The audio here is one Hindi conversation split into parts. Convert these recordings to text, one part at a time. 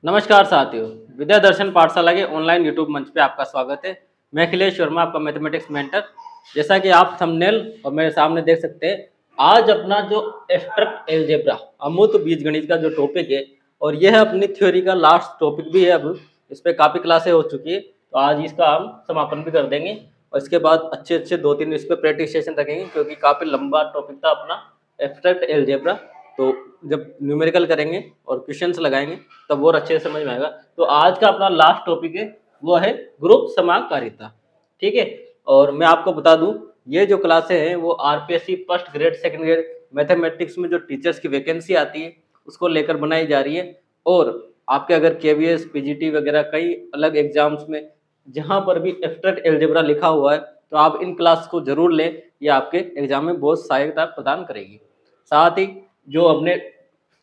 नमस्कार साथियों, विद्या दर्शन पाठशाला के ऑनलाइन यूट्यूब मंच पे आपका स्वागत है। मैं अखिलेश वर्मा, आपका मैथमेटिक्स मेंटर। जैसा कि आप थंबनेल और मेरे सामने देख सकते हैं, आज अपना जो एब्स्ट्रैक्ट अलजेब्रा अमूर्त बीजगणित का जो टॉपिक है, और यह अपनी थ्योरी का लास्ट टॉपिक भी है। अब इस पर काफ़ी क्लासें हो चुकी है, तो आज इसका हम समापन भी कर देंगे और इसके बाद अच्छे अच्छे 2-3 इस पर प्रैक्टिस सेशन रखेंगे, क्योंकि काफ़ी लंबा टॉपिक था अपना एब्स्ट्रैक्ट अलजेब्रा। तो जब न्यूमेरिकल करेंगे और क्वेश्चंस लगाएंगे तब और अच्छे से समझ में आएगा। तो आज का अपना लास्ट टॉपिक है, वो है ग्रुप समाकारिता। ठीक है, और मैं आपको बता दूं, ये जो क्लासें हैं वो RPSC first grade second grade mathematics में जो टीचर्स की वैकेंसी आती है उसको लेकर बनाई जा रही है। और आपके अगर केवीएस पीजीटी वगैरह कई अलग एग्जाम्स में जहाँ पर भी एब्स्ट्रैक्ट अलजेब्रा लिखा हुआ है, तो आप इन क्लास को जरूर लें, ये आपके एग्जाम में बहुत सहायता प्रदान करेगी। साथ ही जो अपने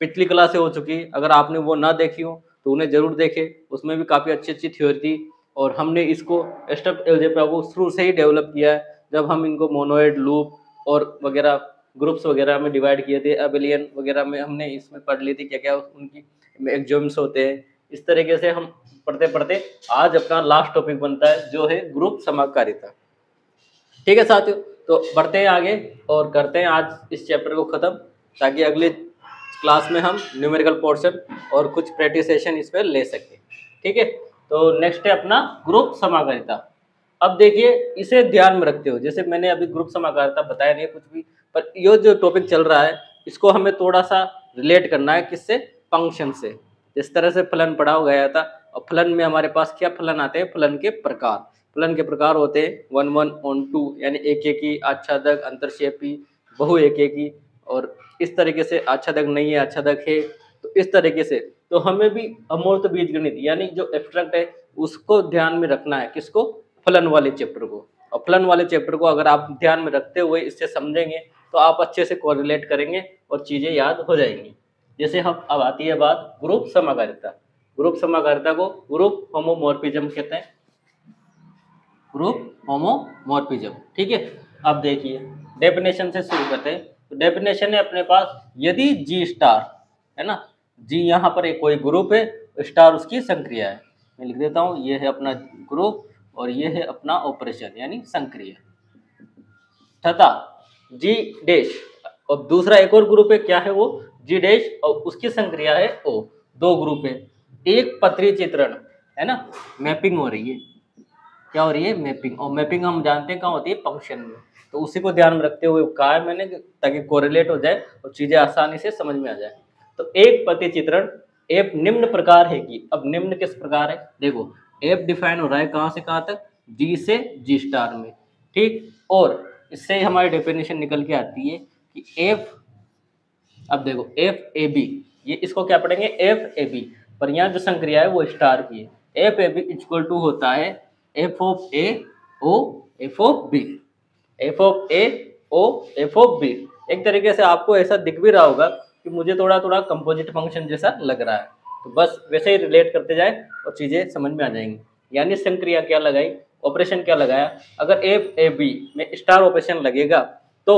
पिछली क्लासें हो चुकी, अगर आपने वो ना देखी हो तो उन्हें जरूर देखें, उसमें भी काफ़ी अच्छी अच्छी थ्योरी थी। और हमने इसको एब्स्ट्रैक्ट अलजेब्रा को शुरू से ही डेवलप किया है, जब हम इनको मोनोइड लूप और वगैरह ग्रुप्स वगैरह में डिवाइड किए थे। अबेलियन वगैरह में हमने इसमें पढ़ ली थी क्या क्या उनकी एग्जाम्स होते हैं। इस तरीके से हम पढ़ते पढ़ते आज अपना लास्ट टॉपिक बनता है, जो है ग्रुप समाकारिता। ठीक है साथियों, तो बढ़ते हैं आगे और करते हैं आज इस चैप्टर को ख़त्म, ताकि अगले क्लास में हम न्यूमेरिकल पोर्शन और कुछ प्रैक्टिस सेशन इस पर ले सकें। ठीक है, तो नेक्स्ट है अपना ग्रुप समाकारिता। अब देखिए, इसे ध्यान में रखते हो, जैसे मैंने अभी ग्रुप समाकारिता बताया नहीं कुछ भी, पर ये जो टॉपिक चल रहा है इसको हमें थोड़ा सा रिलेट करना है, किससे? फंक्शन से। जिस तरह से फलन पढ़ा गया था, और फलन में हमारे पास क्या फलन आते हैं? फलन के प्रकार। फलन के प्रकार होते हैं 1 1 on 2, यानी एक एक ही, आच्छादक, अंतरक्षेपी, बहु एक एक ही, और इस तरीके से आच्छादक नहीं है, आच्छादक है। तो इस तरीके से तो हमें भी अमूर्त बीजगणित यानी जो एब्स्ट्रैक्ट है उसको ध्यान में रखना है। किसको? फलन वाले चैप्टर को। और फलन वाले चैप्टर को अगर आप ध्यान में रखते हुए इससे समझेंगे तो आप अच्छे से कोरिलेट करेंगे और चीज़ें याद हो जाएंगी। जैसे हम अब आती है बात ग्रुप समाकारिता। ग्रुप समाकारिता को ग्रुप होमोमॉर्फिज्म कहते हैं, ग्रुप होमोमॉर्फिज्म। ठीक है, अब देखिए डेफिनेशन से शुरू करते हैं। तो डेफिनेशन है अपने पास, यदि जी स्टार है ना, जी यहाँ पर एक कोई ग्रुप है, स्टार उसकी संक्रिया है। मैं लिख देता हूँ, ये है अपना ग्रुप और ये है अपना ऑपरेशन यानी संक्रिया, तथा जी डैश, और दूसरा एक और ग्रुप है, क्या है वो? जी डैश, और उसकी संक्रिया है ओ। दो ग्रुप है, एक पथरी चित्रण है ना, मैपिंग हो रही है। क्या हो रही है? मैपिंग। और मैपिंग हम जानते हैं कहाँ होती है? फंक्शन में। तो उसी को ध्यान में रखते हुए कहा है मैंने, ताकि कोरिलेट हो जाए और चीजें आसानी से समझ में आ जाए। तो एक पति चित्रण एफ निम्न प्रकार है कि, अब निम्न किस प्रकार है? देखो, एफ डिफाइन हो रहा है कहाँ से कहाँ तक? जी से जी स्टार में। ठीक, और इससे हमारी डेफिनेशन निकल के आती है कि एफ, अब देखो एफ ए बी, ये इसको क्या पढ़ेंगे? एफ ए बी, पर यहाँ जो संक्रिया है वो स्टार की है। F A B equal to होता है F of A O F of B, F of A O F of B. एक तरीके से आपको ऐसा दिख भी रहा होगा कि मुझे थोड़ा थोड़ा कंपोजिट फंक्शन जैसा लग रहा है, तो बस वैसे ही रिलेट करते जाए और चीज़ें समझ में आ जाएंगी। यानी संक्रिया क्या लगाई, ऑपरेशन क्या लगाया। अगर एफ ए बी में स्टार ऑपरेशन लगेगा तो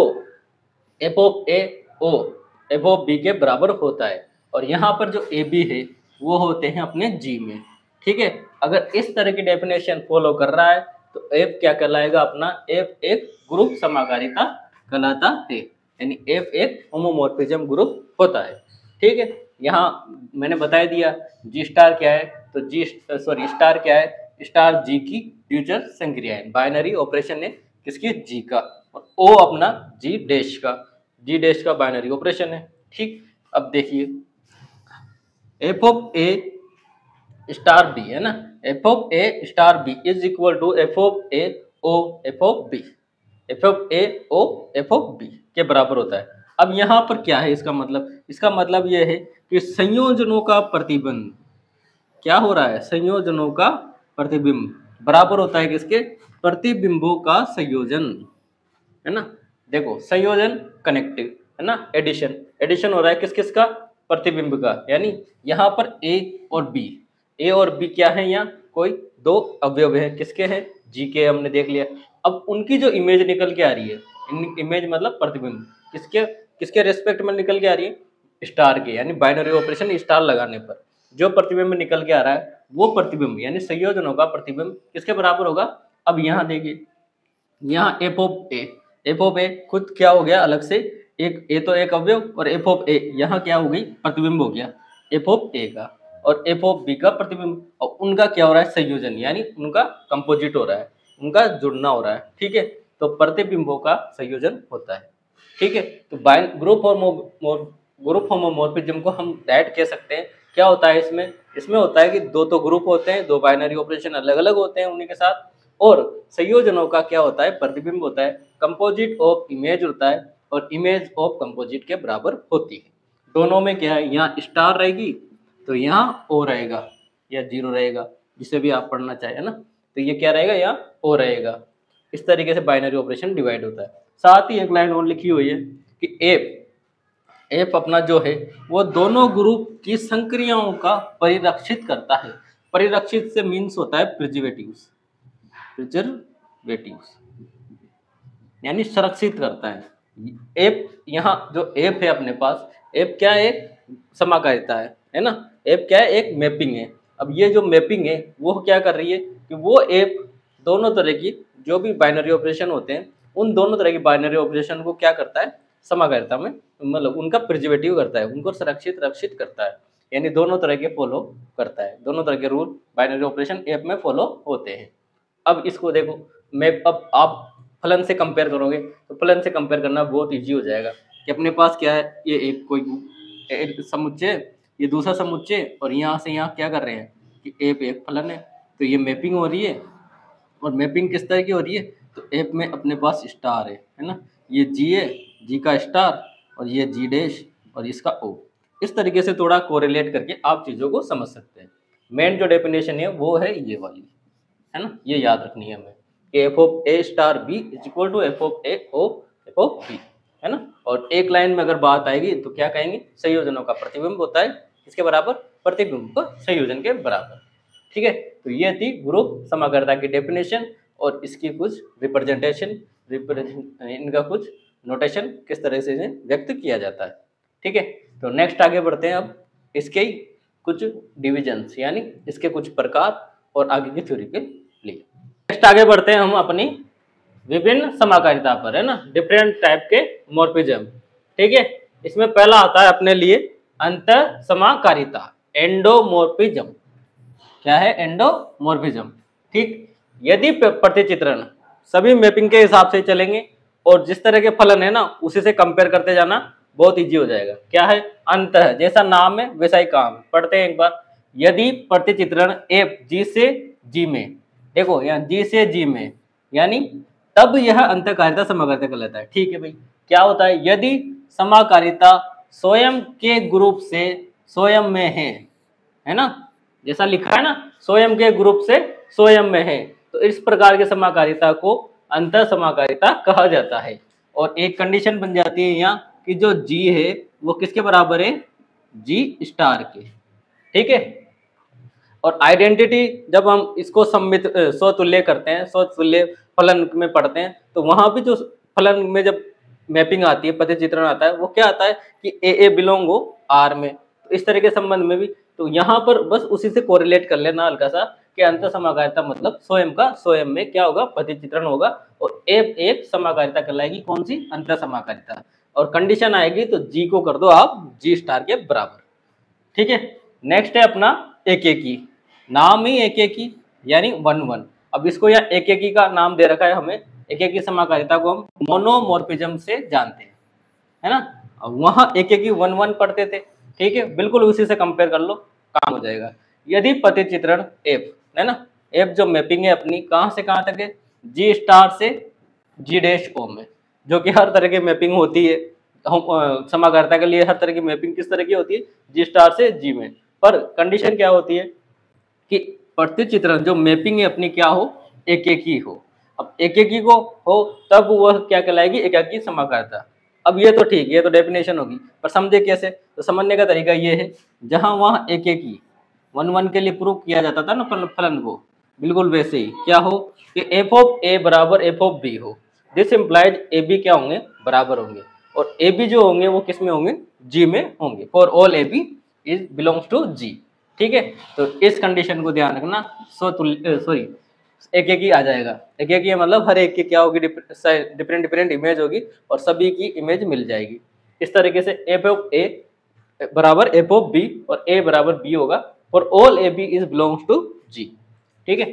F of A O F of B के बराबर होता है, और यहाँ पर जो ए बी है वो होते हैं अपने जी में। ठीक है, अगर इस तरह की डेफिनेशन फॉलो कर रहा है तो एफ क्या कहलाएगा अपना? एफ एक ग्रुप समाकारिता कहलाता है, यानी एफ एक होमोमॉर्फिज्म ग्रुप होता है। ठीक है, यहाँ मैंने बता दिया जी स्टार क्या है, तो जी सॉरी स्टार क्या है? स्टार जी की ड्यूचर संक्रिया है, बाइनरी ऑपरेशन है किसकी? जी का, और ओ अपना जी डैश का, जी डैश का बाइनरी ऑपरेशन है। ठीक, अब देखिए F of A star B है ना, F of A star B is equal to F of A O F of B, F of A O F of B के बराबर होता है। अब यहाँ पर क्या है इसका मतलब? इसका मतलब यह है कि संयोजनों का प्रतिबंध क्या हो रहा है? संयोजनों का प्रतिबिंब बराबर होता है किसके? प्रतिबिंबों का संयोजन, है ना। देखो संयोजन कनेक्टिव है ना, एडिशन, एडिशन हो रहा है किस किस का? प्रतिबिंब का। यानी यहाँ पर ए और बी, ए और बी क्या है? यहाँ कोई दो अवयव है, किसके हैं? जी के, हमने देख लिया। अब उनकी जो इमेज निकल के आ रही है, इमेज मतलब प्रतिबिंब, किसके किसके रेस्पेक्ट में निकल के आ रही है? स्टार के, यानी बाइनरी ऑपरेशन स्टार लगाने पर। जो प्रतिबिंब निकल के आ रहा है वो प्रतिबिंब यानी संयोजनों का प्रतिबिंब किसके बराबर होगा। अब यहाँ देखिए, यहाँ एफ ऑफ ए खुद क्या हो गया अलग से, एक ए तो एक अवयव, और एफ ऑफ ए यहाँ क्या हो गई, प्रतिबिंब हो गया एफ ऑफ ए का, और एफ ऑफ बी का प्रतिबिंब, और उनका क्या हो रहा है, संयोजन, यानी उनका कंपोजिट हो रहा है, उनका जुड़ना हो रहा है। ठीक है, तो प्रतिबिंबों का संयोजन होता है। ठीक है, तो ग्रुप होमोमॉर्फिज्म को हम दैट कह सकते हैं। क्या होता है इसमें, इसमें होता है कि दो तो ग्रुप होते हैं, दो बाइनरी ऑपरेशन अलग अलग होते हैं उन्हीं के साथ, और संयोजनों का क्या होता है, प्रतिबिंब होता है, कंपोजिट ऑफ इमेज होता है, और इमेज ऑफ कंपोजिट के बराबर होती है। दोनों में क्या है, यहाँ स्टार रहेगी तो यहाँ ओ रहेगा या जीरो रहेगा, जिसे भी आप पढ़ना चाहे, है ना। तो ये क्या रहेगा, यहाँ ओ रहेगा। इस तरीके से बाइनरी ऑपरेशन डिवाइड होता है। साथ ही एक लाइन और लिखी हुई है कि एफ अपना जो है वो दोनों ग्रुप की संक्रियाओं का परिरक्षित करता है। परिरक्षित से मीन्स होता है प्रिजर्वेटिव्स, यानी संरक्षित करता है। एफ यहाँ जो एफ है अपने पास, एफ क्या है, एक समाकारिता है ना, एफ क्या है, एक मैपिंग है। अब ये जो मैपिंग है वो क्या कर रही है कि वो एफ दोनों तरह की जो भी बाइनरी ऑपरेशन होते हैं उन दोनों तरह की बाइनरी ऑपरेशन को क्या करता है, समाकारिता में मतलब उनका प्रिजर्वेटिव करता है, उनको रक्षित करता है, यानी दोनों तरह के फॉलो करता है, दोनों तरह के रूल बाइनरी ऑपरेशन एफ में फॉलो होते हैं। अब इसको देखो, मैं अब आप फलन से कंपेयर करोगे तो फलन से कंपेयर करना बहुत इजी हो जाएगा कि अपने पास क्या है, ये एक कोई समुच्चय, ये दूसरा समुच्चय, और यहाँ से यहाँ क्या कर रहे हैं कि एफ एक फलन है, तो ये मैपिंग हो रही है। और मैपिंग किस तरह की हो रही है, तो एफ में अपने पास स्टार है ना, ये जी है, जी का स्टार, और ये जी डैश, और इसका ओ। इस तरीके से थोड़ा कोरिलेट करके आप चीज़ों को समझ सकते हैं। मेन जो डेफिनेशन है वो है ये वाली, है ना, ये याद रखनी है हमें, F of A star B is equal to F of A O F of B, है ना। और एक लाइन में अगर बात आएगी तो क्या कहेंगे, संयोजनों का प्रतिबिंब होता है किसके बराबर, प्रतिबिंब का संयोजन के बराबर। ठीक है, तो ये थी ग्रुप समाकारिता की डेफिनेशन और इसकी कुछ रिप्रेजेंटेशन इनका कुछ नोटेशन किस तरह से व्यक्त किया जाता है। ठीक है, तो नेक्स्ट आगे बढ़ते हैं। अब इसके कुछ डिविजन्स यानी इसके कुछ प्रकार और आगे की थ्योरी के लिए नेक्स्ट आगे बढ़ते हैं हम अपनी विभिन्न समाकारिता पर, है ना, डिफरेंट टाइप के मॉर्फिज्म। ठीक है, इसमें पहला आता है अपने लिए अंतर समाकारिता, एंडोमॉर्फिज्म। क्या है, एंडोमॉर्फिज्म। ठीक, यदि प्रतिचित्रण सभी मैपिंग के हिसाब से चलेंगे और जिस तरह के फलन है ना उसी से कंपेयर करते जाना बहुत इजी हो जाएगा। क्या है, अंतः, जैसा नाम है वैसा ही काम। पढ़ते हैं एक बार, यदि प्रतिचित्रण एफ जी से जी में, देखो यहाँ जी से जी में, यानी तब यह अंतःकारिता समाकारिता कहलाता है। ठीक है भाई, क्या होता है, यदि समाकारिता स्वयं के ग्रुप से स्वयं में है ना, जैसा लिखा है ना, स्वयं के ग्रुप से स्वयं में है, तो इस प्रकार के समाकारिता को अंतर समाकारिता कहा जाता है। और एक कंडीशन बन जाती है यहाँ कि जो जी है वो किसके बराबर है, जी स्टार के। ठीक है, और आइडेंटिटी जब हम इसको सम्मित स्वतुल्य करते हैं, स्वतुल्य फलन में पढ़ते हैं, तो वहां भी जो फलन में जब मैपिंग आती है, प्रतिचित्रण आता है, वो क्या आता है कि ए बिलोंग हो आर में। तो इस तरह के संबंध में भी तो यहाँ पर बस उसी से कोरिलेट कर लेना हल्का सा कि अंतर समाकारिता मतलब स्वयं का स्वयं में क्या होगा, प्रतिचित्रण होगा, और एक समाकारिता कहलाएगी कौन सी, अंतर समाकारिता। और कंडीशन आएगी तो जी को कर दो आप जी स्टार के बराबर। ठीक है, नेक्स्ट है अपना एकेकी, नाम ही एकेकी यानी 1-1। अब इसको यहाँ एकेकी का नाम दे रखा है हमें, एकेकी समाकारिता को हम मोनोमॉर्फिज्म से जानते हैं, है ना। वहाँ एकेकी 1-1 पढ़ते थे। ठीक है, बिल्कुल उसी से कंपेयर कर लो, काम हो जाएगा। यदि प्रतिचित्रण एफ है ना, एफ जो मैपिंग है अपनी कहाँ से कहाँ तक है, जी स्टार से जी डैश ओ में, जो कि हर तरह की मैपिंग होती है। हम समाकारिता के लिए हर तरह की मैपिंग किस तरह की होती है, जी स्टार से जी में। पर कंडीशन क्या होती है कि प्रतिचित्रण जो मैपिंग है अपनी क्या हो, एकेकी हो। अब एकेकी को हो तब वह क्या कहलाएगी, एकाकी समाकारिता। अब ये तो ठीक है, ये तो डेफिनेशन होगी, पर समझे कैसे, तो समझने का तरीका ये है, जहां वहां एकेकी 1-1 के लिए प्रूव किया जाता था ना फलन को, बिल्कुल वैसे ही क्या हो कि एफ ऑफ ए बराबर एफ ऑफ बी हो। दिस इम्प्लाइज ए बी क्या होंगे, बराबर होंगे, और ए बी जो होंगे वो किस में होंगे, जी में होंगे। For all A B is belongs to G. ठीक है, तो इस कंडीशन को ध्यान रखना। स्वतुल्य सॉरी एक एक ही आ जाएगा। एक एक ही मतलब हर एक की क्या होगी, डिफरेंट डिफरेंट इमेज होगी और सभी की इमेज मिल जाएगी। इस तरीके से एफ ऑफ ए बराबर एफ ऑफ बी और ए बराबर बी होगा और all A B is belongs to G. ठीक है,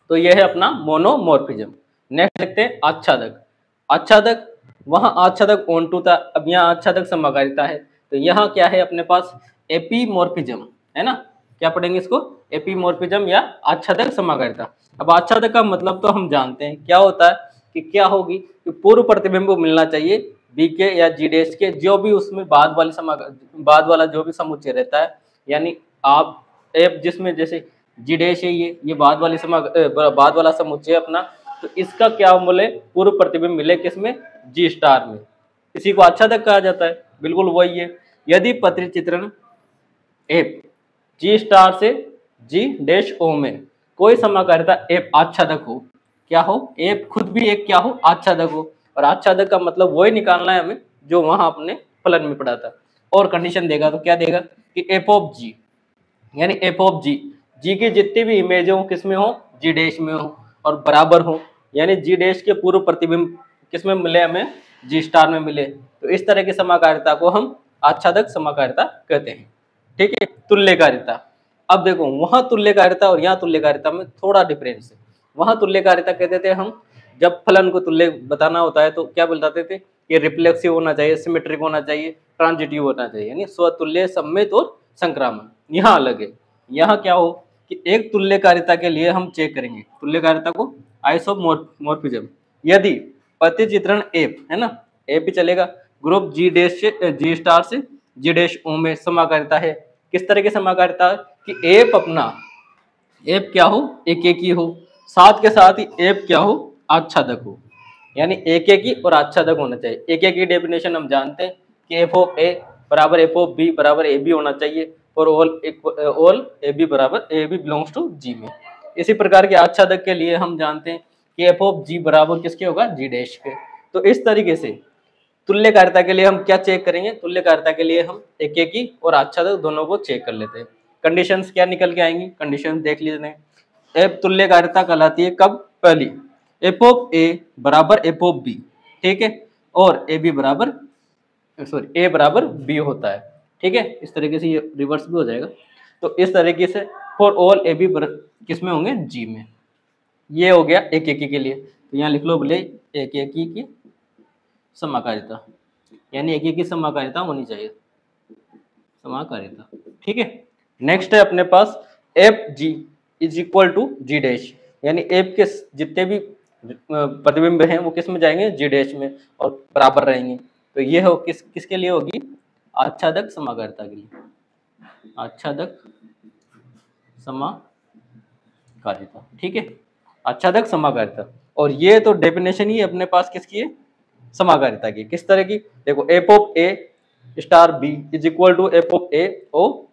तो यह है अपना मोनोमॉर्फिज्म। नेक्स्ट देखते हैं आच्छादक। आच्छादक, वहां आच्छादक ऑनटू था, अब यहाँ आच्छादक समकारिता है। तो यहाँ क्या है अपने पास, एपीमॉर्फिज्म है ना। क्या पढ़ेंगे इसको, एपीमॉर्फिज्म या आच्छादक समकारिता। अब आच्छादक का मतलब तो हम जानते हैं क्या होता है, कि क्या होगी कि पूर्व प्रतिबिंब को मिलना चाहिए बी के या जी डैश के, जो भी उसमें बाद वाला जो भी समुच्चय रहता है, यानी आप एफ जिसमें जैसे जी डैश है, ये बाद बाद वाला समुच्चय अपना, तो इसका क्या मूल्य पूर्व प्रतिबिंब मिले किसमें, जी स्टार में, इसी को आच्छादक कहा जाता है। बिल्कुल वही है। यदि प्रतिचित्रण एफ जी स्टार से जी डैश ओ में कोई समाकारिता एफ आच्छादक हो, क्या हो, एफ खुद भी एक क्या हो, आच्छादक हो। और आच्छादक का मतलब वही निकालना है हमें जो वहां अपने फलन में पढ़ा था। और कंडीशन देगा तो क्या देगा कि एफ ऑफ जी, यानी एफ ऑफ जी, जी की जितनी भी इमेज हो किसमें हो, जी डैश में हो और बराबर हो, यानी जी डैश के पूर्व प्रतिबिंब किसमें मिले हमें, जी स्टार में मिले। तो इस तरह की समाकारिता को हम आच्छादक समाकारिता कहते हैं। ठीक है, तुल्यकारिता। अब देखो वहां तुल्यकारिता और यहाँ तुल्यकारिता में थोड़ा डिफरेंस है। वहां तुल्यकारिता कहते थे हम, जब फलन को तुल्य बताना होता है तो क्या बताते थे, ये रिफ्लेक्सिव होना चाहिए, सिमेट्रिक होना चाहिए, ट्रांजिटिव होना चाहिए, यानी स्वतुल्य, सम्मित और संक्रामक। यहाँ अलग है। यहाँ क्या हो कि एक तुल्यकारिता के लिए हम चेक करेंगे तुल्यकारिता को आइसोमॉर्फिज्म। यदि प्रतिचित्रण एफ है ना, एफ भी चलेगा, ग्रुप जी डैश से जी स्टार से जी डैश ओ में समाकारिता है। किस तरह की समाकारिता है कि एफ अपना, एफ क्या हो, एक एक ही हो, साथ के साथ ही एफ क्या हो, आच्छादक हो, यानी एक एक ही और आच्छादक होना चाहिए। एक एक की डेफिनेशन हम जानते हैं कि एफ ऑफ ए बराबर एफ ऑफ बी बराबर ए बी होना चाहिए और ऑल ए बी बराबर ए बी बिलोंग्स टू जी में। इसी प्रकार के आच्छादक के लिए हम जानते हैं कि एफ ऑफ जी बराबर किसके होगा, जी डैश के। तो इस तरीके से तुल्यकारिता के लिए हम क्या चेक करेंगे, तुल्यकारिता के लिए हम एक एक ही और आच्छादक दोनों को चेक कर लेते हैं। कंडीशंस क्या निकल के आएंगी, कंडीशंस देख लीजिए। एफ तुल्यकारिता कहलाती है कब, पहली एफ ऑफ ए बराबर एफ ऑफ बी, ठीक है, और ए बी बराबर ए बराबर बी होता है। ठीक है, इस तरीके से ये रिवर्स भी हो जाएगा। तो इस तरीके से फॉर ऑल ए बी किस में होंगे, जी में। ये हो गया एक एक के लिए। तो यहाँ लिख लो बोले एक एक की समाकारिता, यानी एक एक की समाकारिता होनी चाहिए, समाकारिता। ठीक है, नेक्स्ट है अपने पास F G is equal to G dash, यानी एफ के जितने भी प्रतिबिंब हैं वो किस में जाएंगे, जी डैश में, और बराबर रहेंगे। तो ये हो किसके लिए होगी, आच्छादक समाकारिता के लिए, आच्छादक समाकारिता। ठीक है, आच्छादक समाकारिता। और ये तो डेफिनेशन ही अपने पास किसकी है, समाकारिता की। किस तरह की, देखो F of A star B is equal to F of A O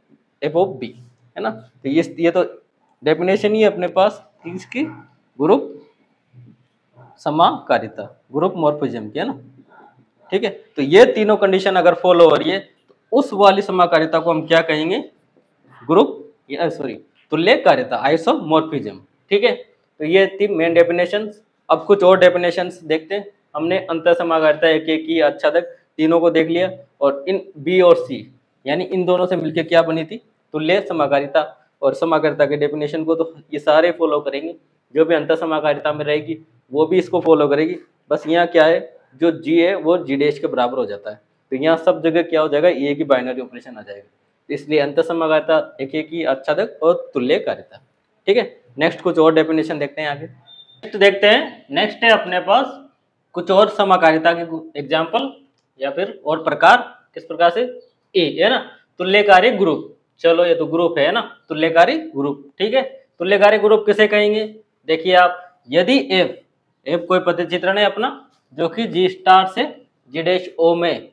F of B, है ना। तो ये तो डेफिनेशन ही अपने पास इसकी ग्रुप समाकारिता, ग्रुप मॉर्फिज्म की, है ना। ठीक है, तो ये तीनों कंडीशन अगर फॉलो हो रही है तो उस वाली समाकारिता को हम क्या कहेंगे, ग्रुप तुल्यकारिता, आइसोमॉर्फिज्म। ठीक है, तो ये थी मेन डेफिनेशन। अब कुछ और डेफिनेशन देखते हैं। हमने अंतर समाकारिता एक एक की, आच्छादक तीनों को देख लिया, और इन बी और सी यानी इन दोनों से मिलकर क्या बनी थी, तुल्य समाकारिता। और समाकारिता के डेफिनेशन को तो ये सारे फॉलो करेंगे, जो भी अंतर समाकारिता में रहेगी वो भी इसको फॉलो करेगी। बस यहाँ क्या है, जो जी है वो जी डैश के बराबर हो जाता है। तो यहाँ सब जगह क्या हो जाएगा, ये की बाइनरी ऑपरेशन आ जाएगा। इसलिए अंतर समाकारिता एक एक ही, आच्छादक और तुल्यकारिता। ठीक है, नेक्स्ट कुछ और डेफिनेशन देखते हैं आगे। नेक्स्ट देखते हैं, नेक्स्ट है अपने पास कुछ और समाकारिता के एग्जाम्पल या फिर और प्रकार। किस प्रकार से, ए है ना, तुल्यकारी ग्रुप। चलो ये तो ग्रुप है ना, तुल्यकारी ग्रुप। ठीक है, तुल्यकारी ग्रुप किसे कहेंगे, देखिए आप, यदि एफ कोई प्रतिचित्रण है अपना जो कि जी स्टार से जी डैश ओ में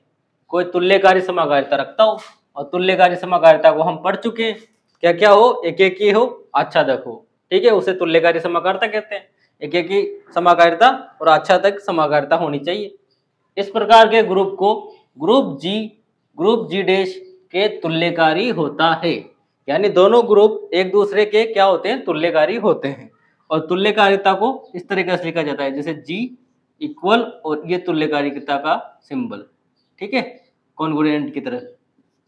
कोई तुल्यकारी समाकारिता रखता हो, और तुल्यकारी समाकारिता को हम पढ़ चुके हैं, क्या क्या हो, एक एक ही हो, आच्छादक हो। ठीक है, उसे तुल्यकारी समाकारिता कहते हैं। एक एक ही समाकारिता और आच्छादक समाकारिता होनी चाहिए। इस प्रकार के ग्रुप को ग्रुप जी डैश के तुल्यकारी होता है। यानी दोनों ग्रुप एक दूसरे के क्या होते हैं, तुल्यकारी होते हैं। और तुल्यकारिता को इस तरीके से लिखा जाता है जैसे G इक्वल और ये तुल्यकारिता का सिंबल, ठीक है, कॉन्ग्रुएंट की तरह,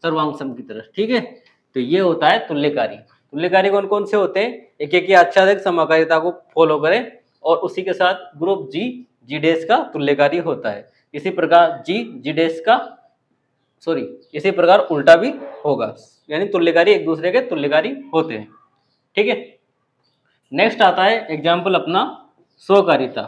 सर्वांग सम की तरह, ठीक है। तो ये होता है तुल्यकारी। तुल्यकारी कौन कौन से होते हैं, एक एक की आच्छादित समाकारिता को फॉलो करें और उसी के साथ ग्रुप G डैश का तुल्यकारी होता है। इसी प्रकार G डैश का इसी प्रकार उल्टा भी होगा, यानी तुल्यकारी एक दूसरे के तुल्यकारी होते हैं, ठीक है। नेक्स्ट आता है एग्जाम्पल अपना स्वकारिता।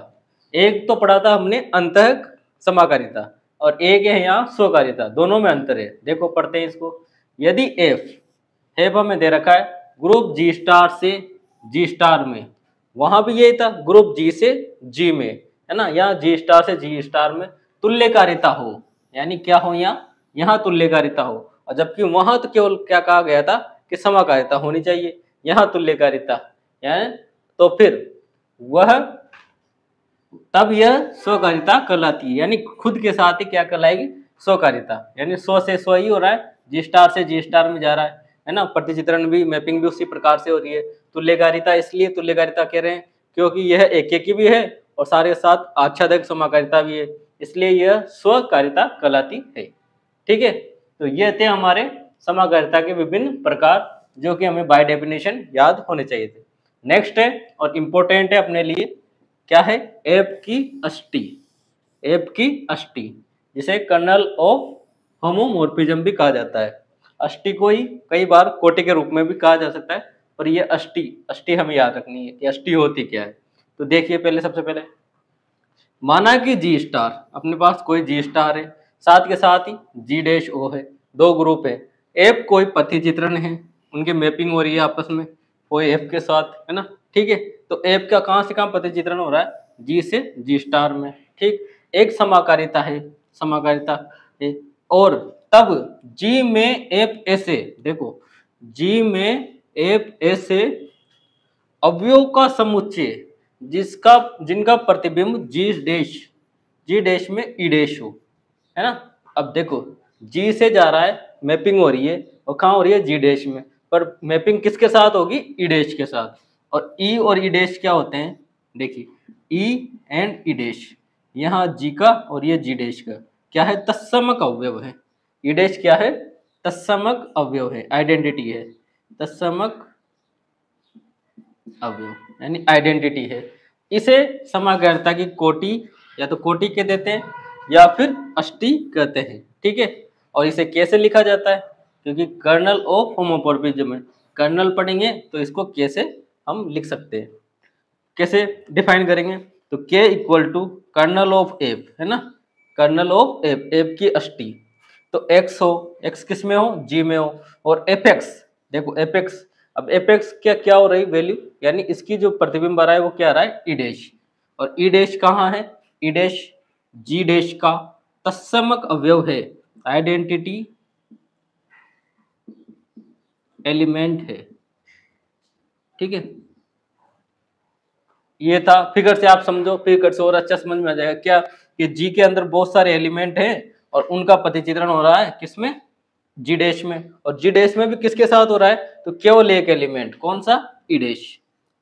एक तो पढ़ा था हमने अंतः समाकारिता और एक है यहाँ स्वकारिता, दोनों में अंतर है। देखो पढ़ते हैं इसको। यदि एफ हमें दे रखा है ग्रुप G स्टार से G स्टार में, वहां भी यही था ग्रुप G से G में, है ना, यहाँ G स्टार से G स्टार में तुल्यकारिता हो, यानी क्या हो, यहाँ तुल्यकारिता हो। और जबकि वहां तो केवल क्या कहा गया था कि समाकारिता होनी चाहिए, यहाँ तुल्यकारिता, यानी तो फिर वह तब यह स्वकारिता कहलाती है, यानी खुद के साथ ही क्या कहलाएगी, स्वकारिता। यानी स्व से स्व ही हो रहा है, G स्टार से G स्टार में जा रहा है ना, प्रतिचित्रण भी, मैपिंग भी उसी प्रकार से हो रही है। तुल्यकारिता इसलिए तुल्यकारिता कह रहे हैं क्योंकि यह एक एक भी है और सारे साथ आच्छादक समाकारिता भी है, इसलिए यह स्वकारिता कहलाती है, ठीक है। तो ये थे हमारे समाकारिता के विभिन्न प्रकार जो कि हमें बाय डेफिनेशन याद होने चाहिए थे। नेक्स्ट है और इम्पोर्टेंट है अपने लिए, क्या है, एफ की अष्टी, जिसे कर्नल ऑफ होमोमोर्फिज्म भी कहा जाता है। अष्टी को ही कई बार कोटि के रूप में भी कहा जा सकता है, पर ये अष्टी हमें याद रखनी है कि अष्टी होती क्या है। तो देखिए पहले, सबसे पहले माना कि G स्टार, अपने पास कोई G स्टार है, साथ के साथ ही G डैश O है, दो ग्रुप है, एफ कोई पथी चित्रण है, उनकी मैपिंग हो रही है आपस में कोई एफ के साथ, है ना, ठीक है। तो एफ का कहाँ से कहाँ पथी चित्रण हो रहा है, G से G स्टार में, ठीक। एक समाकारिता है, और तब G में एफ ऐसे, देखो G में एफ ऐसे अवयव का समुच्चय जिनका प्रतिबिंब G डैश में E डैश हो, है ना। अब देखो G से जा रहा है, मैपिंग हो रही है और कहाँ हो रही है, G डैश में, पर मैपिंग किसके साथ होगी, E डैश के साथ। और E और E डैश क्या होते हैं, देखिए E एंड E डैश, यहाँ G का और ये G डैश का क्या है, तत्समक अवयव है। E डैश क्या है, तत्समक अवयव है, आइडेंटिटी है, तत्समक अवयव यानी आइडेंटिटी है। इसे समाकारिता की कोटि या तो कोटि कह देते हैं या फिर अष्टी कहते हैं, ठीक है। और इसे कैसे लिखा जाता है, क्योंकि कर्नल ऑफ होमोमोर्फिज्म है, कर्नल पढ़ेंगे तो इसको कैसे हम लिख सकते हैं, कैसे डिफाइन करेंगे, तो K equal to kernel of F, है ना, कर्नल ऑफ एफ की अष्टी। तो x हो, x किस में हो, G में हो, और fx, देखो fx, अब fx क्या हो रही वैल्यू, यानी इसकी जो प्रतिबिंब आ रहा है वो क्या आ रहा है, E डैश, और E डैश कहाँ है, E डैश G डैश का तत्समक अवयव है, आइडेंटिटी एलिमेंट है, ठीक है। ये था, फिगर से आप समझो, फिगर से और अच्छा समझ में आ जाएगा क्या, कि G के अंदर बहुत सारे एलिमेंट हैं और उनका प्रतिचित्रण हो रहा है किसमें, G डैश में, और G डैश में भी किसके साथ हो रहा है, तो केवल एक एलिमेंट, कौन सा, E डैश,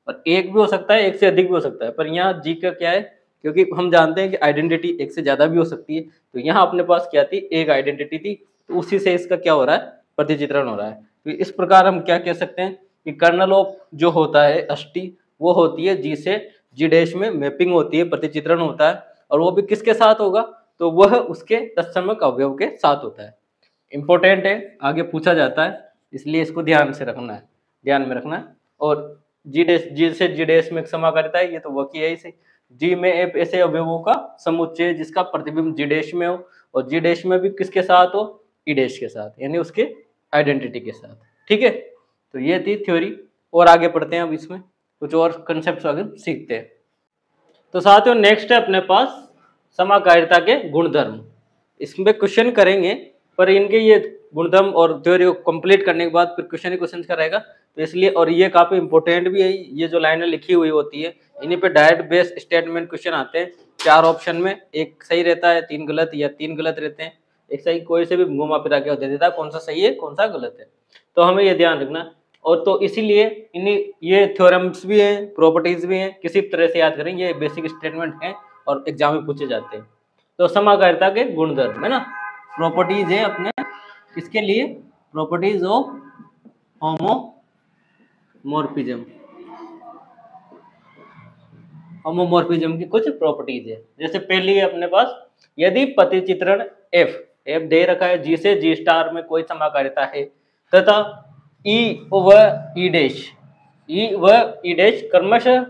और एक भी हो सकता है, एक से अधिक भी हो सकता है, पर यहाँ G का क्या है, क्योंकि हम जानते हैं कि आइडेंटिटी एक से ज्यादा भी हो सकती है, तो यहाँ अपने पास क्या थी, एक आइडेंटिटी थी, तो उसी से इसका क्या हो रहा है, प्रतिचित्रण हो रहा है। तो इस प्रकार हम क्या कह सकते हैं कि कर्नल ऑफ जो होता है अष्टी, वो होती है G से G डैश में मैपिंग होती है, प्रतिचित्रण होता है, और वो भी किसके साथ होगा, तो वह उसके तत्समक अवयव के साथ होता है। इंपॉर्टेंट है, आगे पूछा जाता है, इसलिए इसको ध्यान से रखना है, ध्यान में रखना है। और G से G डैश में समाकारिता है, ये तो वह की है इसे, G में एफ ऐसे अवयवों का समुच्चय जिसका प्रतिबिंब G डैश में हो और G डैश में भी किसके साथ हो, E डैश के साथ, यानी उसके आइडेंटिटी के साथ, ठीक है। तो ये थी थ्योरी, और आगे पढ़ते हैं, अब इसमें कुछ और कंसेप्ट आगे सीखते हैं। तो साथियों नेक्स्ट है अपने पास समाकारिता के गुणधर्म, इसमें क्वेश्चन करेंगे, पर इनके ये गुणधर्म और थ्योरी को कंप्लीट करने के बाद फिर क्वेश्चन ही क्वेश्चन का रहेगा, तो इसलिए, और ये काफी इंपॉर्टेंट भी है, ये जो लाइनें लिखी हुई होती है इन्हीं पे डायरेक्ट बेस स्टेटमेंट क्वेश्चन आते हैं, 4 ऑप्शन में एक सही रहता है, 3 गलत या 3 गलत रहते हैं, एक सही कोई से भी घुमा फिरा के दे देता है कौन सा सही है कौन सा गलत है। तो हमें ये ध्यान रखना और तो इसीलिए इन्हीं ये थ्योरम्स भी हैं, प्रॉपर्टीज भी हैं, किसी तरह से याद करें, ये बेसिक स्टेटमेंट हैं और एग्जाम में पूछे जाते हैं। तो समाकारिता के गुणधर्म है ना, प्रॉपर्टीज है अपने किसके लिए, प्रॉपर्टीज ऑफ होमोमॉर्फिज्म, होमोमॉर्फिज्म की कुछ प्रॉपर्टीज है। जैसे पहली है अपने पास, यदि प्रतिचित्रण एफ दे रखा है, जी से जी स्टार में कोई समाकारिता है तथा ई व ई डैश क्रमशः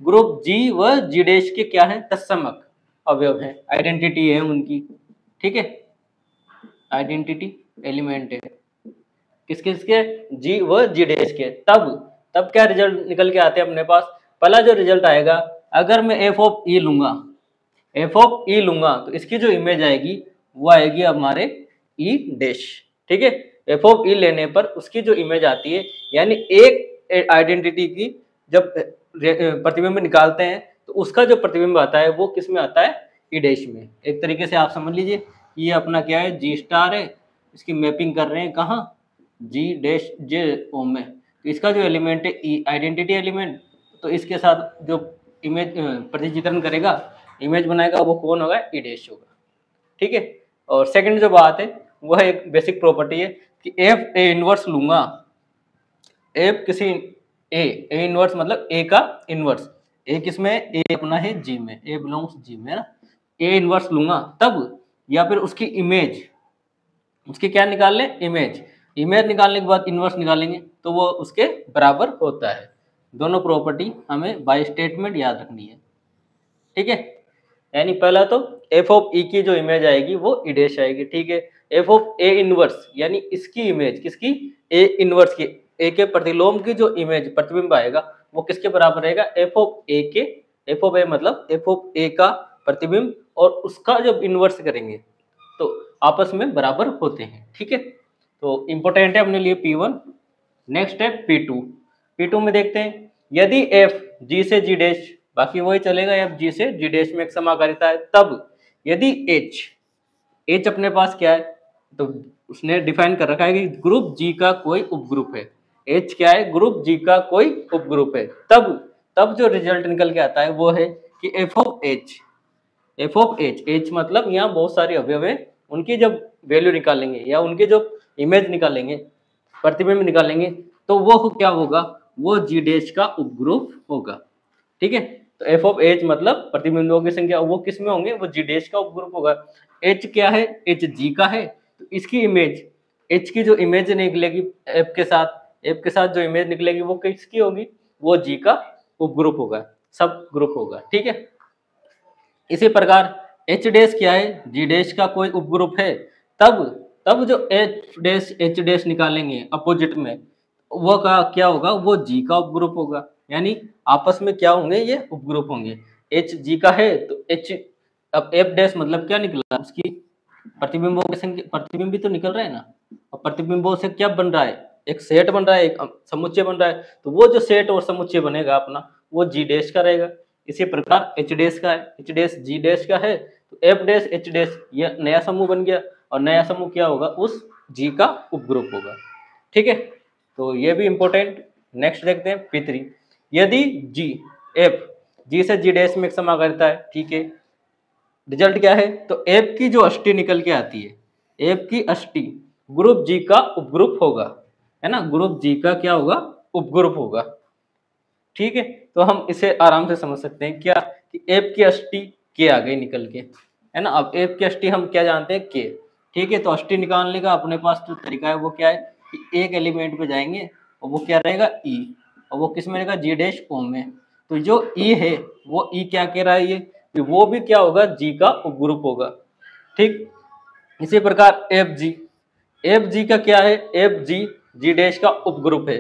ग्रुप जी व जी डैश के क्या है, तत्समक अवयव है, आइडेंटिटी है उनकी, ठीक है, आइडेंटिटी एलिमेंट है किसके किसके, जी व जी डैश के। तब क्या रिजल्ट निकल के आते हैं अपने पास, पहला जो रिजल्ट आएगा, अगर मैं एफ ऑफ ई लूंगा तो इसकी जो इमेज आएगी वो आएगी हमारे ई डैश, ठीक है। एफ ऑफ ई लेने पर उसकी जो इमेज आती है, यानी एक आइडेंटिटी की जब प्रतिबिंब निकालते हैं तो उसका जो प्रतिबिंब आता है वो किस में आता है, ई डैश में। एक तरीके से आप समझ लीजिए ये अपना क्या है, जी स्टार है, इसकी मैपिंग कर रहे हैं कहाँ, जी डैश जे ओ में, तो इसका जो एलिमेंट है ई आइडेंटिटी एलिमेंट, तो इसके साथ जो इमेज प्रतिचित्रण करेगा, इमेज बनाएगा, वो कौन होगा, ई डैश होगा, ठीक है। और सेकंड जो बात है वह एक बेसिक प्रॉपर्टी है कि एफ ए इनवर्स लूंगा, एफ किसी ए इनवर्स मतलब ए का इनवर्स, ए किसमें, ए अपना है जी में, ए बिलोंग्स जी में ना, ए इनवर्स लूंगा तब, या फिर उसकी इमेज, उसकी क्या निकाल लें, इमेज निकालने के बाद इनवर्स निकालेंगे तो वो उसके बराबर होता है। दोनों प्रॉपर्टी हमें बाय स्टेटमेंट याद रखनी है, ठीक है। यानी पहला तो एफ ऑफ ई की जो इमेज आएगी वो ई डैश आएगी, ठीक है। एफ ऑफ ए इनवर्स यानी इसकी इमेज किसकी, ए इनवर्स की, ए के प्रतिलोम की जो इमेज प्रतिबिंब आएगा वो किसके बराबर रहेगा, एफ ऑफ ए के, एफ ऑफ ए मतलब एफ ऑफ ए का प्रतिबिंब और उसका जब इनवर्स करेंगे तो आपस में बराबर होते हैं, ठीक है। तो इंपॉर्टेंट है अपने लिए P1। नेक्स्ट है P2 में देखते हैं, यदि एफ जी से जी डैश, बाकी वही चलेगा, एफ जी से जी डैश में एक समाकारिता है, तब यदि एच अपने पास क्या है, तो उसने डिफाइन कर रखा है कि ग्रुप जी का कोई उपग्रुप है, एच क्या है, ग्रुप जी का कोई उपग्रुप है, तब जो रिजल्ट निकल के आता है वो है कि एफ ऑफ एच मतलब यहाँ बहुत सारे अवयव है, उनकी जब वैल्यू निकालेंगे या उनके जो इमेज निकालेंगे, प्रतिबिंब निकालेंगे, तो वो क्या होगा, वो जी डैश का उपग्रुप होगा, ठीक है। तो एफ ऑफ एच मतलब प्रतिबिंबों की संख्या, वो किस में होंगे, वो जी डैश का उपग्रुप होगा। एच क्या है, एच जी का है, तो इसकी इमेज, एच की जो इमेज निकलेगी एफ के साथ जो इमेज निकलेगी वो किसकी होगी, वो जी का उपग्रुप होगा, सब ग्रुप होगा, ठीक है। इसी प्रकार एच डैश क्या है, जी डैश का कोई उपग्रुप है, तब जो एच डैश निकालेंगे अपोजिट में, वो का क्या होगा, वो जी का उपग्रुप होगा, यानी आपस में क्या होंगे, ये उपग्रुप होंगे। एच जी का है तो एच, अब एफ डैश मतलब क्या निकला, उसकी प्रतिबिंबों की संख्या, प्रतिबिंब भी तो निकल रहा है ना, और प्रतिबिंबों से क्या बन रहा है, एक सेट बन रहा है, एक समुच्चय बन रहा है, तो वो जो सेट और समुच्चय बनेगा अपना वो जी डैश का रहेगा। इसी प्रकार एच डैश का है, एच डैश जी डैश का है, तो एफ डैश एच डैश ये नया समूह बन गया, और नया समूह क्या होगा, उस जी का उपग्रुप होगा, ठीक है। तो ये भी इंपॉर्टेंट। नेक्स्ट देखते हैं P3, यदि जी एफ जी से जी डैश में एक समाकारिता है, ठीक है, रिजल्ट क्या है, तो एफ की जो अष्टी निकल के आती है, एफ की अष्टी ग्रुप जी का उपग्रुप होगा, है ना, ग्रुप जी का क्या होगा, उपग्रुप होगा, ठीक है। तो हम इसे आराम से समझ सकते हैं क्या, कि एफ की अष्टी के आ गई निकल के, है ना। अब एफ की अष्टी हम क्या जानते हैं, के, ठीक है। तो अष्टी निकालने का अपने पास जो तरीका है वो क्या है, कि एक एलिमेंट पे जाएंगे और वो क्या रहेगा, ई, और वो किस में रहेगा, जी डैश ओ में। तो जो ई है वो ई क्या कह रहा है, ये वो भी क्या होगा, जी का उपग्रुप होगा, ठीक। इसी प्रकार एफ जी का क्या है, एफ जी डैश का उपग्रुप है,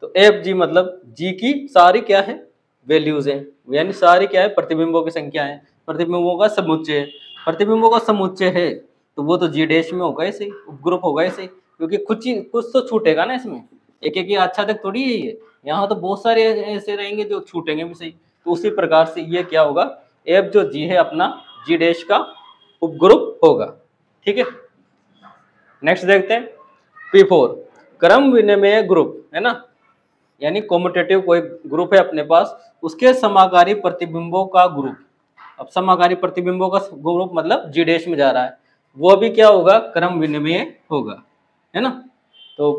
तो एफ जी मतलब जी की सारी क्या है, वैल्यूज हैं, यानी सारी क्या है, प्रतिबिंबों की संख्या है, प्रतिबिंबों का समुच्चय है, प्रतिबिंबों का समुच्चय है तो वो तो जी डैश में होगा ऐसे, उपग्रुप होगा ऐसे, क्योंकि कुछ तो छूटेगा ना इसमें, एक एक अच्छा तक थोड़ी है ये, यहाँ तो बहुत सारे ऐसे रहेंगे जो छूटेंगे भी सही। तो उसी प्रकार से ये क्या होगा, एफ जो जी है अपना जी डैश का उपग्रुप होगा, ठीक है। नेक्स्ट देखते हैं P4, क्रम विनिमय ग्रुप, है ना। यानी कॉम्यूटेटिव कोई ग्रुप है अपने पास, उसके समाकारी प्रतिबिंबों का ग्रुप। अब समाकारी प्रतिबिंबों का ग्रुप मतलब जी डैश में जा रहा है, वो भी क्या होगा, क्रम विनिमय होगा, है ना। तो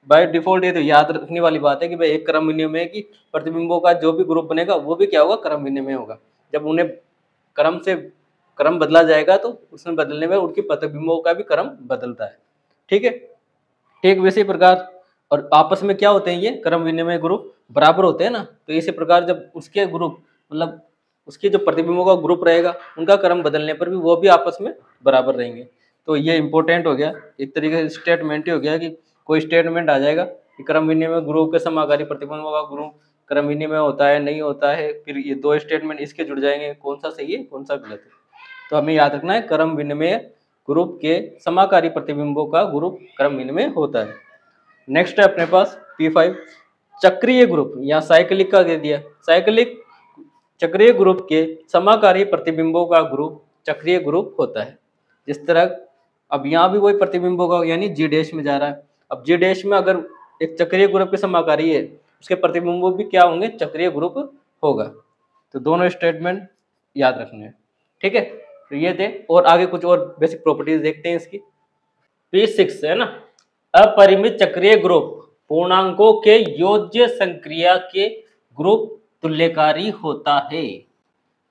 बाय डिफॉल्ट ये तो याद रखने वाली बात है कि भाई एक क्रम विनिमय की प्रतिबिंबों का जो भी ग्रुप बनेगा वो भी क्या होगा, क्रम विनिमय होगा। जब उन्हें क्रम से क्रम बदला जाएगा तो उसमें बदलने में उनकी प्रतिबिंबों का भी क्रम बदलता है, ठीक है। ठीक वैसे प्रकार और आपस में क्या होते हैं, ये क्रम विनिमय ग्रुप बराबर होते हैं ना, तो इसी प्रकार जब उसके ग्रुप मतलब उसके जो प्रतिबिंबों का ग्रुप रहेगा उनका क्रम बदलने पर भी वो भी आपस में बराबर रहेंगे। तो ये इंपॉर्टेंट हो गया, एक तरीके से स्टेटमेंट ही हो गया कि कोई स्टेटमेंट आ जाएगा कि क्रम विनिमय ग्रुप के समाकारी प्रतिबिंबों का ग्रुप क्रम विनिमय होता है नहीं होता है, फिर ये दो स्टेटमेंट इसके जुड़ जाएंगे, कौन सा सही है कौन सा गलत है। तो हमें याद रखना है क्रम विनिमय ग्रुप के समाकारी प्रतिबिंबों का ग्रुप क्रम विनिमय होता है। नेक्स्ट है अपने पास P5 चक्रीय ग्रुप, या साइक्लिक का दे दिया, साइक्लिक चक्रीय ग्रुप के समाकारी प्रतिबिंबों का ग्रुप चक्रीय ग्रुप होता है। जिस तरह अब यहाँ भी वही प्रतिबिंबों का यानी जी डैश में जा रहा है, अब जी डैश में अगर एक चक्रीय ग्रुप के समाकारी है उसके प्रतिबिंबों भी क्या होंगे, चक्रीय ग्रुप होगा। तो दोनों स्टेटमेंट याद रखने हैं, ठीक है। तो ये थे, और आगे कुछ और बेसिक प्रॉपर्टीज देखते हैं इसकी। P6 है ना, अपरिमित चक्रीय ग्रुप पूर्णांकों के योज्य संक्रिया के ग्रुप तुल्यकारी होता है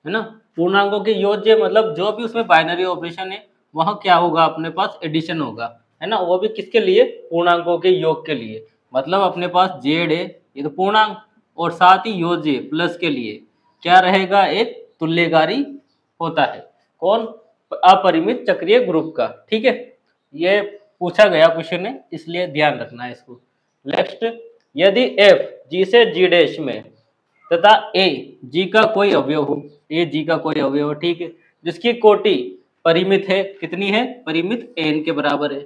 ना। पूर्णांकों के योज्य मतलब जो भी उसमें बाइनरी ऑपरेशन है वहां क्या होगा, अपने पास एडिशन होगा, है ना। वो भी किसके लिए, पूर्णांकों के योग के लिए। मतलब अपने पास जेड है ये तो पूर्णांक, और साथ ही योज्य प्लस के लिए क्या रहेगा, एक तुल्यकारी होता है। कौन, अपरिमित चक्रीय ग्रुप का, ठीक है। ये पूछा गया क्वेश्चन है इसलिए ध्यान रखना है इसको। नेक्स्ट, यदि f g से g डैश में तथा a g का कोई अवयव हो, a g का कोई अवयव हो, ठीक है, जिसकी कोटि परिमित है, कितनी है, परिमित n के बराबर है,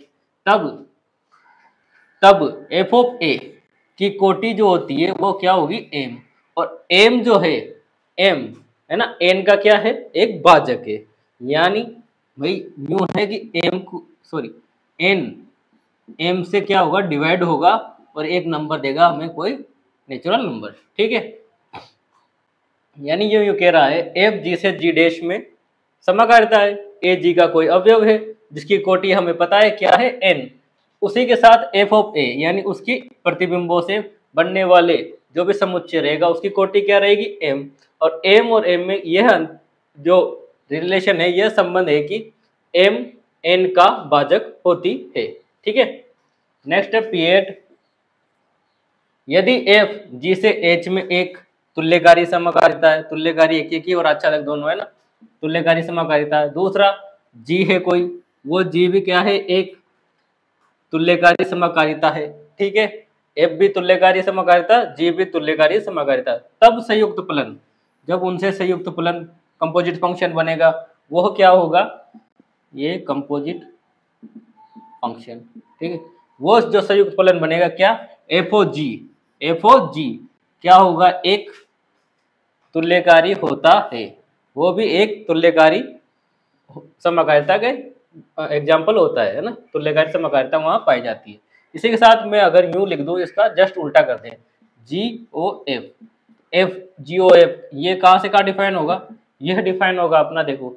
तब f ऑफ a की कोटि जो होती है वो क्या होगी, m, और m जो है, m है ना, n का क्या है, एक भाजक है। यानी भाई यूं है कि m को सॉरी n m से क्या होगा, डिवाइड होगा और एक नंबर देगा हमें कोई नेचुरल नंबर, ठीक है। यानी ये यूं कह रहा है एफ जी से जी डैश में समाकारिता है, ए जी का कोई अवयव है जिसकी कोटि हमें पता है क्या है, n, उसी के साथ एफ ऑफ ए यानी उसकी प्रतिबिंबों से बनने वाले जो भी समुच्चय रहेगा उसकी कोटि क्या रहेगी, m, और m और m में यह जो रिलेशन है, यह संबंध है कि m n का भाजक होती है, ठीक है। नेक्स्ट है P8, यदि f g से h में एक तुल्यकारी समाकारिता है, तुल्यकारी एक ही और अच्छा लग दोनों है ना, तुल्यकारी समाकारिता है। दूसरा g है कोई, वो g भी क्या है, एक तुल्यकारी समाकारिता है, ठीक है। f भी तुल्यकारी समाकारिता, g भी तुल्यकारी समाकारिता, तब संयुक्त फलन, जब उनसे संयुक्त फलन कंपोजिट फंक्शन बनेगा वो क्या होगा, ये कंपोजिट फंक्शन, ठीक है। वो जो संयुक्त फलन बनेगा क्या, एफ ओ जी क्या होगा, एक तुल्यकारी होता है, वो भी एक तुल्यकारी समकारिता का एग्जाम्पल होता है ना, तुल्यकारी समकारिता वहां पाई जाती है। इसी के साथ मैं अगर यूं लिख दूं, इसका जस्ट उल्टा कर दें, जी ओ एफ ये कहां से कहां डिफाइन होगा, यह डिफाइन होगा अपना देखो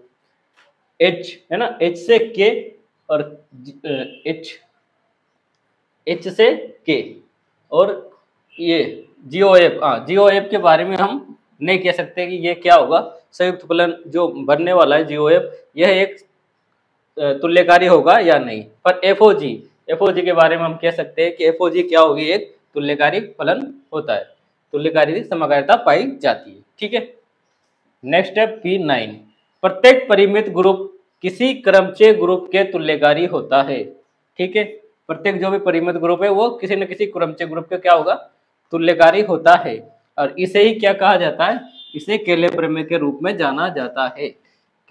H है ना, H से K और H से K, और ये GOF के बारे में हम नहीं कह सकते कि ये क्या होगा, संयुक्त फलन जो बनने वाला है GOF यह एक तुल्यकारी होगा या नहीं, पर FOG के बारे में हम कह सकते हैं कि FOG क्या होगी, एक तुल्यकारी फलन होता है, तुल्यकारी समकारिता पाई जाती है, ठीक है। नेक्स्ट है P9, प्रत्येक परिमित ग्रुप किसी क्रमचय ग्रुप के तुल्यकारी होता है, ठीक है। प्रत्येक जो भी परिमित ग्रुप है वो किसी न किसी क्रमचय ग्रुप के क्या होगा, तुल्यकारी होता है, और इसे ही क्या कहा जाता है, इसे केले प्रमेय के रूप में जाना जाता है।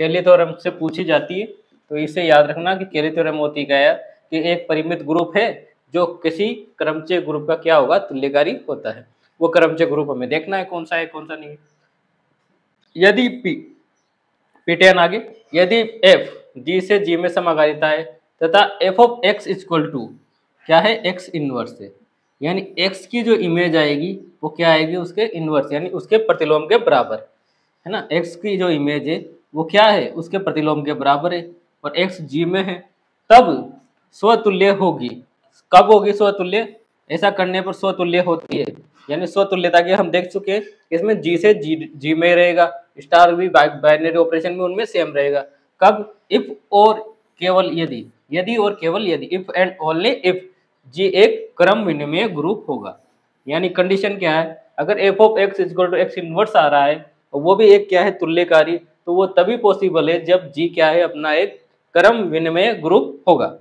केले थ्योरम से पूछी जाती है तो इसे याद रखना कि केले थ्योरम होती क्या है, कि एक परिमित ग्रुप है जो किसी क्रमचय ग्रुप का क्या होगा, तुल्यकारी होता है। वो क्रमचय ग्रुप हमें देखना है कौन सा है कौन सा नहीं है। यदि P10 आगे, यदि f g से g में समाकारिता है तथा f of x equal to क्या है, x इनवर्स है, यानी x की जो इमेज आएगी वो क्या आएगी, उसके इनवर्स यानी उसके प्रतिलोम के बराबर, है ना। x की जो इमेज है वो क्या है, उसके प्रतिलोम के बराबर है, और x g में है, तब स्वतुल्य होगी। कब होगी स्वतुल्य, ऐसा करने पर स्वतुल्य होती है, यानी स्वतुल्यता के हम देख चुके हैं, इसमें g से g में रहेगा, स्टार भी बाइनरी ऑपरेशन में उनमें सेम रहेगा। कब, इफ और केवल यदि, यदि और केवल यदि, इफ एंड ओनली इफ जी एक क्रम विनिमय ग्रुप होगा। यानी कंडीशन क्या है, अगर F of X equal to X inverse आ रहा है और वो भी एक क्या है, तुल्यकारी, तो वो तभी पॉसिबल है जब जी क्या है, अपना एक क्रम विनिमय ग्रुप होगा।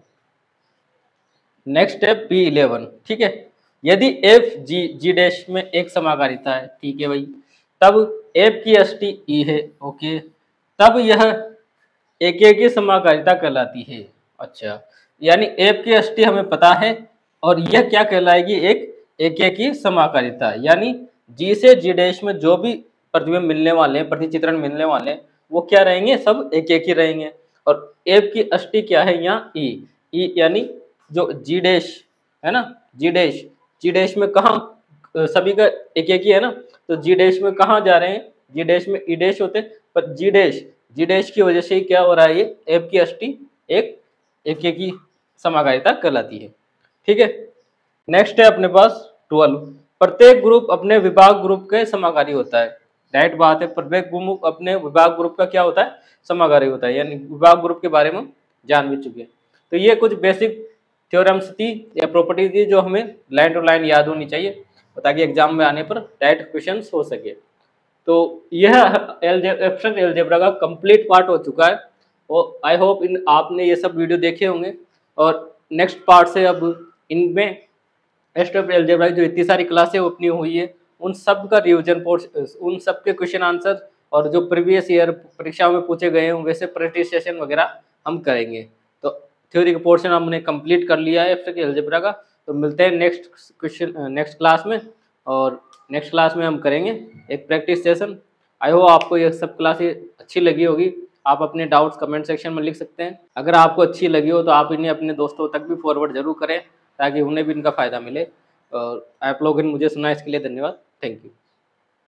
नेक्स्ट है P11, ठीक है। यदि एफ जी जी डैश में एक समाकारिता है, ठीक है भाई, तब एफ की अष्टी ई है, ओके, तब यह एक की समाकारिता कहलाती है। अच्छा, यानी एफ की अष्टी हमें पता है और यह क्या कहलाएगी, एक की समाकारिता, यानी जी से जी डैश में जो भी प्रतिबिंब मिलने वाले हैं, प्रतिचित्रण मिलने वाले हैं, वो क्या रहेंगे, सब एक ही रहेंगे। और एफ की अष्टी क्या है यहाँ, ई यानी जो जी डैश है ना, जी डैश में कहाँ, सभी का एक ही है ना, तो जी डैश में कहाँ जा रहे हैं, जी डैश में ई डैश होते, पर जी डैश की वजह से क्या हो रहा है, ये एफ की अष्टी एक की समाकारिता कहलाती है, ठीक है। नेक्स्ट है अपने पास 12, प्रत्येक ग्रुप अपने विभाग ग्रुप के समाकारी होता है। डायरेक्ट बात है, प्रत्येक ग्रुप अपने विभाग ग्रुप का क्या होता है, समाकारी होता है, यानी विभाग ग्रुप के बारे में जान भी चुके हैं। तो ये कुछ बेसिक थ्योरम्स थी या प्रॉपर्टी थी जो हमें लाइन टू लाइन याद होनी चाहिए, ताकि एग्जाम में आने पर डायरेक्ट क्वेश्चन हो सके। तो यह एब्स्ट्रैक्ट अलजेब्रा का कंप्लीट पार्ट हो चुका है, और आई होप इन आपने ये सब वीडियो देखे होंगे। और नेक्स्ट पार्ट से अब इनमें एब्स्ट्रैक्ट अलजेब्रा की जो इतनी सारी क्लासें ओपनिंग हुई है, उन सब का रिविजन, उन सब के क्वेश्चन आंसर और जो प्रीवियस ईयर परीक्षाओं में पूछे गए हैं वैसे प्रैक्टिस सेशन वगैरह हम करेंगे। तो थ्योरी का पोर्शन हमने कंप्लीट कर लिया है एब्स्ट्रैक्ट अलजेब्रा का। तो मिलते हैं नेक्स्ट क्लास में, और नेक्स्ट क्लास में हम करेंगे एक प्रैक्टिस सेशन। आई होप आपको ये सब क्लासें अच्छी लगी होगी। आप अपने डाउट्स कमेंट सेक्शन में लिख सकते हैं। अगर आपको अच्छी लगी हो तो आप इन्हें अपने दोस्तों तक भी फॉरवर्ड जरूर करें, ताकि उन्हें भी इनका फ़ायदा मिले। और आप लोगों ने मुझे सुना, इसके लिए धन्यवाद। Thank you.